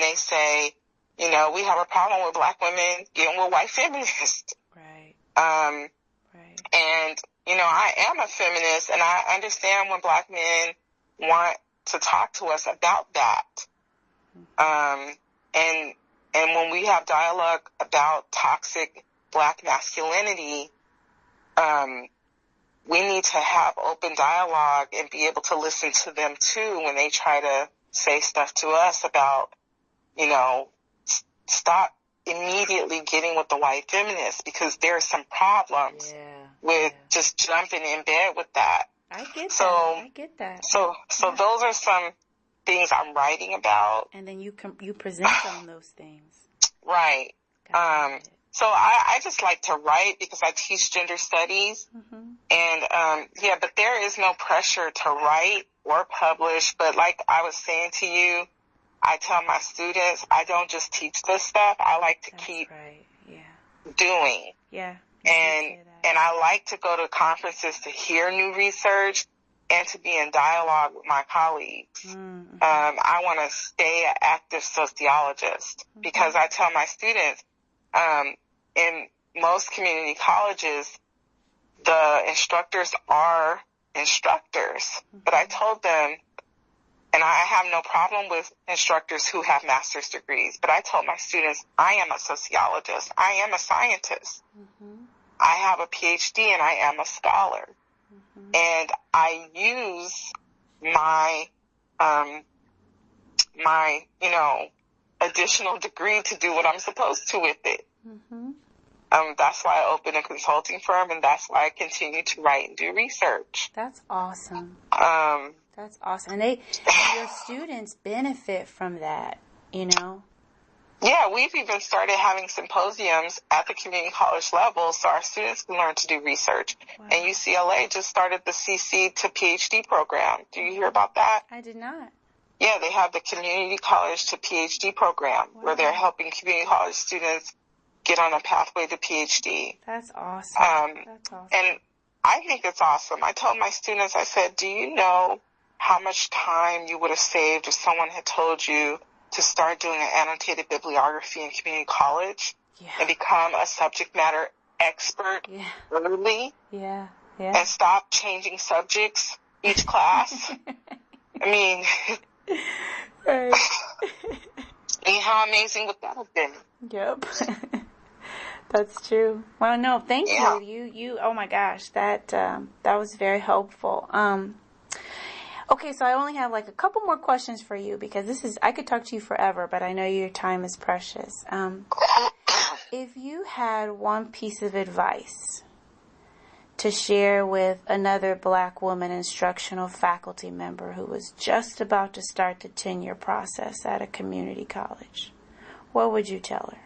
they say, you know, we have a problem with black women getting with white feminists. Right. Right. And, you know, I am a feminist, and I understand when black men want to talk to us about that. And when we have dialogue about toxic black masculinity, we need to have open dialogue and be able to listen to them too when they try to say stuff to us about, you know, stop immediately getting with the white feminists, because there are some problems with just jumping in bed with that. I get that. So those are some things I'm writing about. And then you present on those things. Right. So I just like to write because I teach gender studies. And, but there is no pressure to write or publish. But like I was saying to you, I tell my students, I don't just teach this stuff. I like to keep doing. Yeah. And I like to go to conferences to hear new research and to be in dialogue with my colleagues. I want to stay an active sociologist because I tell my students, in most community colleges, the instructors are instructors. But I told them, and I have no problem with instructors who have master's degrees, but I told my students, I am a sociologist. I am a scientist. I have a PhD and I am a scholar. And I use my, you know, additional degree to do what I'm supposed to with it. That's why I opened a consulting firm, and that's why I continue to write and do research. That's awesome. That's awesome. And your students benefit from that, you know? Yeah, we've even started having symposiums at the community college level so our students can learn to do research. Wow. And UCLA just started the CC to PhD program. Do you hear about that? I did not. Yeah, they have the community college to PhD program where they're helping community college students get on a pathway to PhD. That's awesome. That's awesome. And I think it's awesome. I told my students, I said, do you know how much time you would have saved if someone had told you to start doing an annotated bibliography in community college and become a subject matter expert early and stop changing subjects each class? I mean, right. I mean, how amazing would that have been? Yep. That's true. Well, no, thank you. You, oh my gosh, that was very helpful. Okay, so I only have like a couple more questions for you because I could talk to you forever, but I know your time is precious. If you had one piece of advice to share with another black woman instructional faculty member who was just about to start the tenure process at a community college, what would you tell her?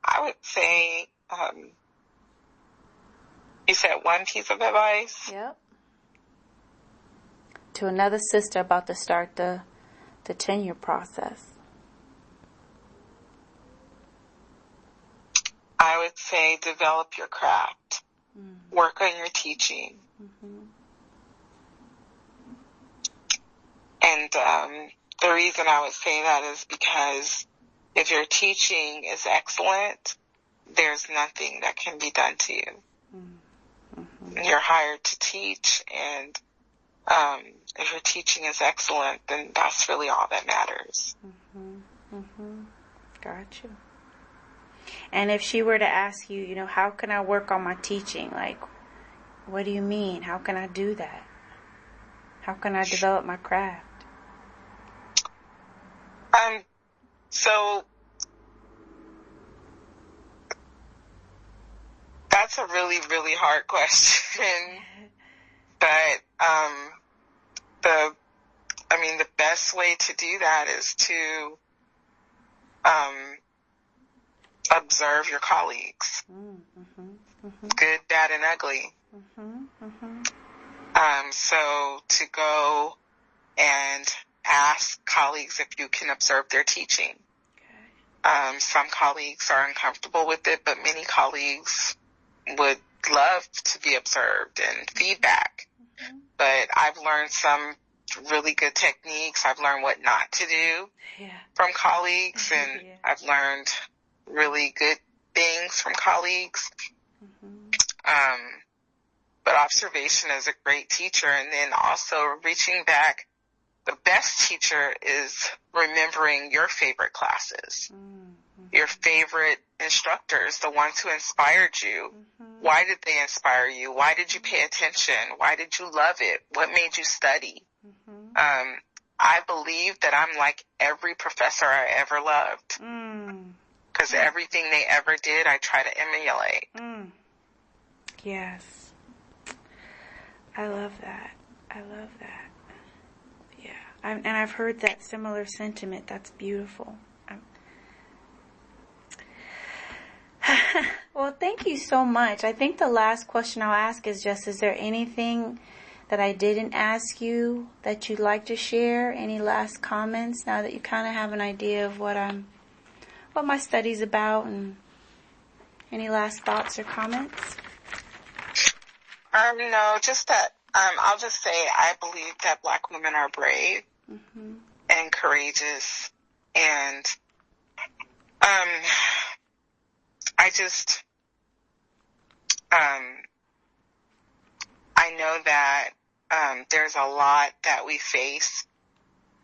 I would say, you said one piece of advice? Yep. To another sister about to start the tenure process. I would say develop your craft. Work on your teaching. And the reason I would say that is because if your teaching is excellent, there's nothing that can be done to you. You're hired to teach, and if your teaching is excellent, then that's really all that matters. Gotcha. And if she were to ask you, you know, how can I work on my teaching? Like, what do you mean? How can I do that? How can I develop my craft? So that's a really, really hard question. But the best way to do that is to observe your colleagues. Good, bad, and ugly. So to go and ask colleagues if you can observe their teaching. Some colleagues are uncomfortable with it, but many colleagues would love to be observed and feedback. But I've learned some really good techniques. I've learned what not to do from colleagues, and I've learned really good things from colleagues. But observation is a great teacher. And then also reaching back, the best teacher is remembering your favorite classes, your favorite instructors, the ones who inspired you. Why did they inspire you? Why did you pay attention? Why did you love it? What made you study? I believe that I'm like every professor I ever loved, because everything they ever did, I try to emulate. Yes. I love that. I love that. Yeah. And I've heard that similar sentiment. That's beautiful. Well, thank you so much. I think the last question I'll ask is just, is there anything that I didn't ask you that you'd like to share? Any last comments now that you kind of have an idea of what my study's about, and any last thoughts or comments? No, just that, I'll just say I believe that Black women are brave and courageous, and, I know that, there's a lot that we face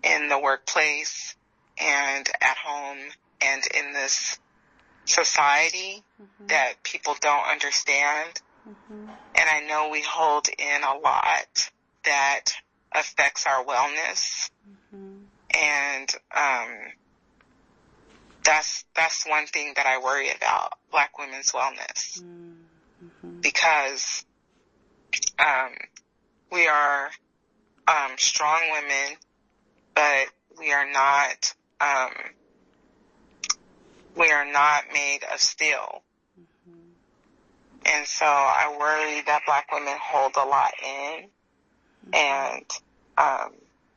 in the workplace and at home and in this society that people don't understand. And I know we hold in a lot that affects our wellness. And that's one thing that I worry about, Black women's wellness. Because we are strong women, but we are not made of steel. And so I worry that Black women hold a lot in and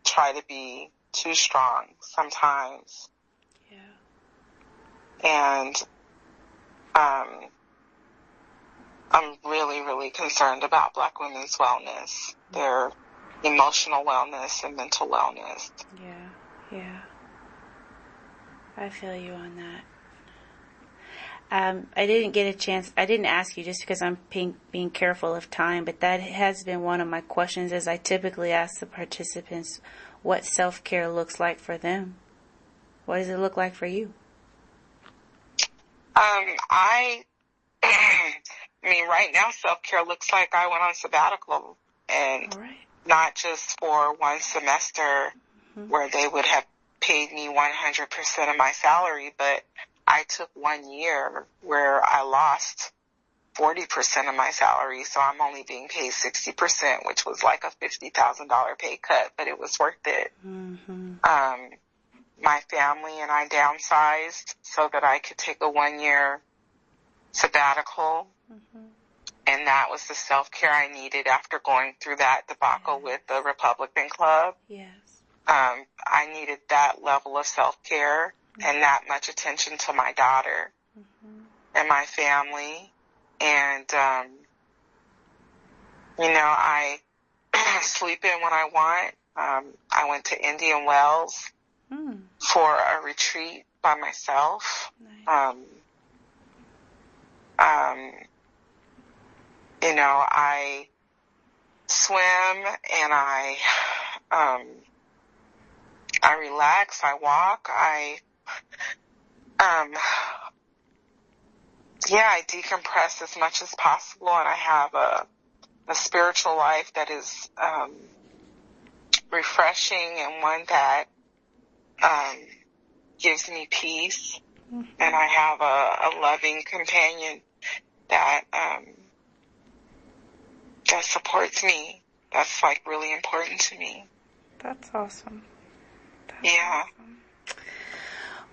try to be too strong sometimes. And I'm really, really concerned about Black women's wellness, their emotional wellness and mental wellness. Yeah. I feel you on that. I didn't get a chance. I didn't ask you just because I'm being careful of time, but that has been one of my questions, as I typically ask the participants what self-care looks like for them. What does it look like for you? I mean, right now, self-care looks like I went on sabbatical, and not just for one semester where they would have paid me 100% of my salary, but I took 1 year where I lost 40% of my salary, so I'm only being paid 60%, which was like a $50,000 pay cut, but it was worth it. My family and I downsized so that I could take a 1 year sabbatical, and that was the self-care I needed after going through that debacle with the Republican Club. I needed that level of self-care and that much attention to my daughter and my family. And, I sleep in when I want. I went to Indian Wells for a retreat by myself. I swim and I relax, I walk, I decompress as much as possible, and I have a spiritual life that is refreshing and one that gives me peace. And I have a loving companion that supports me. That's like really important to me. That's awesome. Awesome.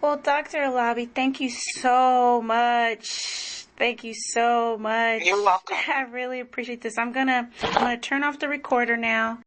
Well, Dr. Alabi, thank you so much. Thank you so much. You're welcome. I really appreciate this. I'm gonna turn off the recorder now.